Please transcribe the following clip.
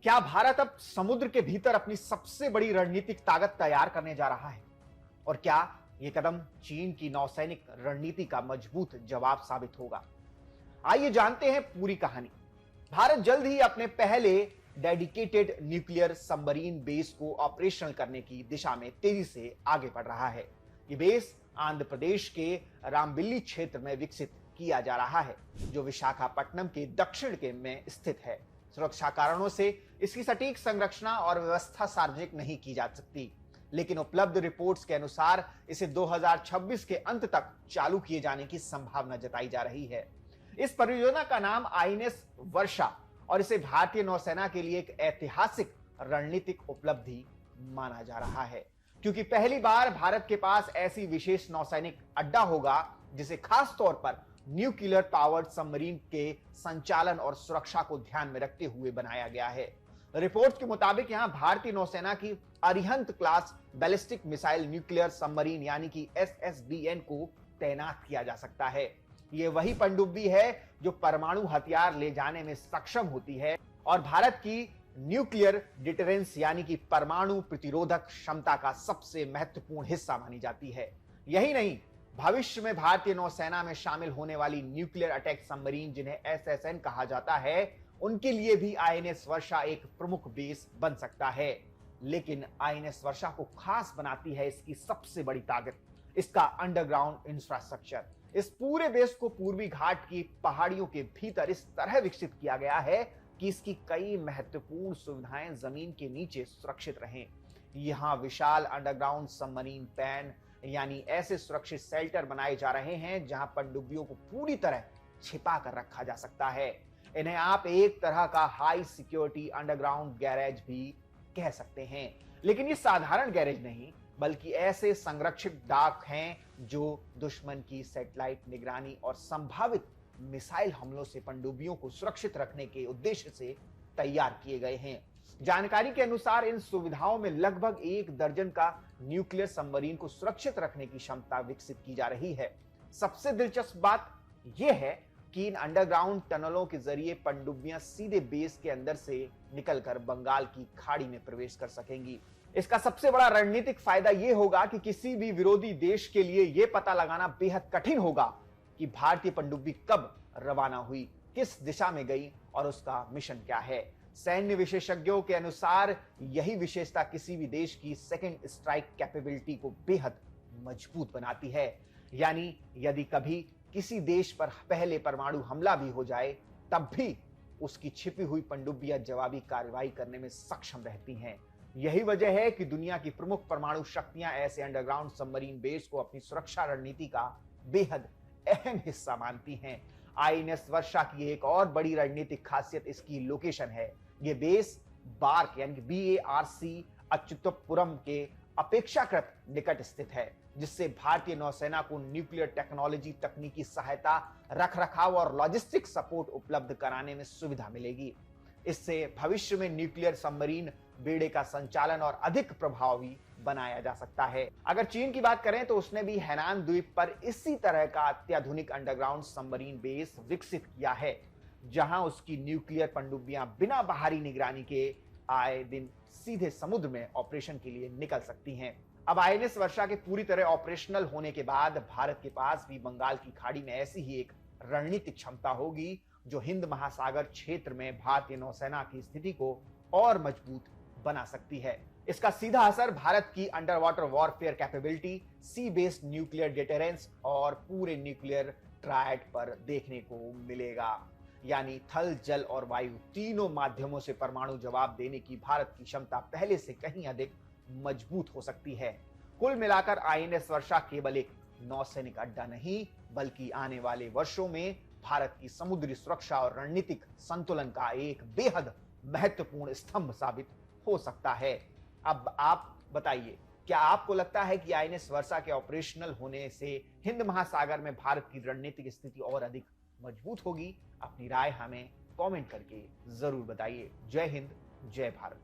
क्या भारत अब समुद्र के भीतर अपनी सबसे बड़ी रणनीतिक ताकत तैयार करने जा रहा है? और क्या यह कदम चीन की नौसैनिक रणनीति का मजबूत जवाब साबित होगा? आइए जानते हैं पूरी कहानी। भारत जल्द ही अपने पहले डेडिकेटेड न्यूक्लियर सबमरीन बेस को ऑपरेशनल करने की दिशा में तेजी से आगे बढ़ रहा है। यह बेस आंध्र प्रदेश के रामबिल्ली क्षेत्र में विकसित किया जा रहा है, जो विशाखापट्टनम के दक्षिण के में स्थित है। सुरक्षा कारणों से इसकी सटीक संरचना और व्यवस्था सार्वजनिक नहीं की जा सकती, लेकिन उपलब्ध रिपोर्ट्स के अनुसार इसे 2026 के अंत तक चालू किए जाने की संभावना जताई जा रही है। इस परियोजना का नाम आईएनएस वर्षा और इसे भारतीय नौसेना के लिए एक ऐतिहासिक रणनीतिक उपलब्धि माना जा रहा है, क्योंकि पहली बार भारत के पास ऐसी विशेष नौसैनिक अड्डा होगा जिसे खास तौर पर न्यूक्लियर पावर्ड सबमरीन के संचालन और सुरक्षा को ध्यान में रखते हुए बनाया गया है। रिपोर्ट के मुताबिक यहां भारतीय नौसेना की Arihant class ballistic missile nuclear submarine यानी कि एसएसबीएन को तैनात किया जा सकता है। यह वही पनडुब्बी है जो परमाणु हथियार ले जाने में सक्षम होती है और भारत की न्यूक्लियर डिटरेंस यानी कि परमाणु प्रतिरोधक क्षमता का सबसे महत्वपूर्ण हिस्सा मानी जाती है। यही नहीं, भविष्य में भारतीय नौसेना में शामिल होने वाली न्यूक्लियर अटैक सबमरीन जिन्हें एसएसएन कहा जाता है, उनके लिए भी आईएनएस वर्षा एक प्रमुख बेस बन सकता है। लेकिन आईएनएस वर्षा को खास बनाती है इसकी सबसे बड़ी ताकत, इसका अंडरग्राउंड इंफ्रास्ट्रक्चर। इस पूरे बेस को पूर्वी घाट की पहाड़ियों के भीतर इस तरह विकसित किया गया है कि इसकी कई महत्वपूर्ण सुविधाएं जमीन के नीचे सुरक्षित रहें। यहां विशाल अंडरग्राउंड सबमरीन पैन यानी ऐसे सुरक्षित शेल्टर बनाए जा रहे हैं जहां पनडुब्बियों को पूरी तरह छिपा कर रखा जा सकता है। इन्हें आप एक तरह का हाई सिक्योरिटी अंडरग्राउंड गैरेज भी कह सकते हैं। लेकिन ये साधारण गैरेज नहीं, बल्कि ऐसे संरक्षित डाक हैं जो दुश्मन की सैटेलाइट निगरानी और संभावित मिसाइल हमलों से पनडुब्बियों को सुरक्षित रखने के उद्देश्य से तैयार किए गए हैं। जानकारी के अनुसार इन सुविधाओं में लगभग 1 दर्जन का न्यूक्लियर सबमरीन को सुरक्षित रखने की क्षमता विकसित की जा रही है। सबसे दिलचस्प बात यह है कि इन अंडरग्राउंड टनलों के जरिए पनडुब्बियां सीधे बेस के अंदर से निकलकर बंगाल की खाड़ी में प्रवेश कर सकेंगी। इसका सबसे बड़ा रणनीतिक फायदा यह होगा कि किसी भी विरोधी देश के लिए यह पता लगाना बेहद कठिन होगा कि भारतीय पनडुब्बी कब रवाना हुई, किस दिशा में गई और उसका मिशन क्या है। सैन्य विशेषज्ञों के अनुसार यही विशेषता किसी भी देश की सेकंड स्ट्राइक कैपेबिलिटी को बेहद मजबूत बनाती है। यानी यदि कभी किसी देश पर पहले परमाणु हमला भी हो जाए, तब भी उसकी छिपी हुई पनडुब्बियां जवाबी कार्रवाई करने में सक्षम रहती हैं। यही वजह है कि दुनिया की प्रमुख परमाणु शक्तियां ऐसे अंडरग्राउंड सबमरीन बेस को अपनी सुरक्षा रणनीति का बेहद अहम हिस्सा मानती हैं। आईएनएस वर्षा की एक और बड़ी रणनीतिक खासियत इसकी लोकेशन है। यह बेस बार्क यानी BARC अच्युतपुरम के अपेक्षाकृत निकट स्थित है, जिससे भारतीय नौसेना को न्यूक्लियर टेक्नोलॉजी, तकनीकी सहायता, रखरखाव और लॉजिस्टिक सपोर्ट उपलब्ध कराने में सुविधा मिलेगी। इससे भविष्य में न्यूक्लियर सबमरीन बेड़े का संचालन और अधिक प्रभावी बनाया जा सकता है। अगर चीन की बात करें तो उसने भी हैनान द्वीप पर इसी तरह का अत्याधुनिक अंडरग्राउंड सबमरीन बेस विकसित किया है, जहां उसकी न्यूक्लियर पनडुब्बियां बिना बाहरी निगरानी के आए दिन सीधे समुद्र में ऑपरेशन के लिए निकल सकती हैं। अब आईएनएस वर्षा के पूरी तरह ऑपरेशनल होने के बाद भारत के पास भी बंगाल की खाड़ी में ऐसी ही एक रणनीतिक क्षमता होगी जो हिंद महासागर क्षेत्र में भारतीय नौसेना की स्थिति को और मजबूत बना सकती है। इसका सीधा असर भारत की अंडर वाटर वॉरफेयर कैपेबिलिटी, सी बेस्ड न्यूक्लियर डिटरेंस और पूरे न्यूक्लियर ट्रायड पर देखने को मिलेगा। यानी थल, जल और वायु तीनों माध्यमों से परमाणु जवाब देने की भारत की क्षमता पहले से कहीं अधिक मजबूत हो सकती है। कुल मिलाकर आईएनएस वर्षा केवल एक नौसैनिक अड्डा नहीं, बल्कि आने वाले वर्षों में भारत की समुद्री सुरक्षा और रणनीतिक संतुलन का एक बेहद महत्वपूर्ण स्तंभ साबित हो सकता है। अब आप बताइए, क्या आपको लगता है कि आईएनएस वर्षा के ऑपरेशनल होने से हिंद महासागर में भारत की रणनीतिक स्थिति और अधिक मजबूत होगी? अपनी राय हमें कमेंट करके जरूर बताइए। जय हिंद, जय भारत।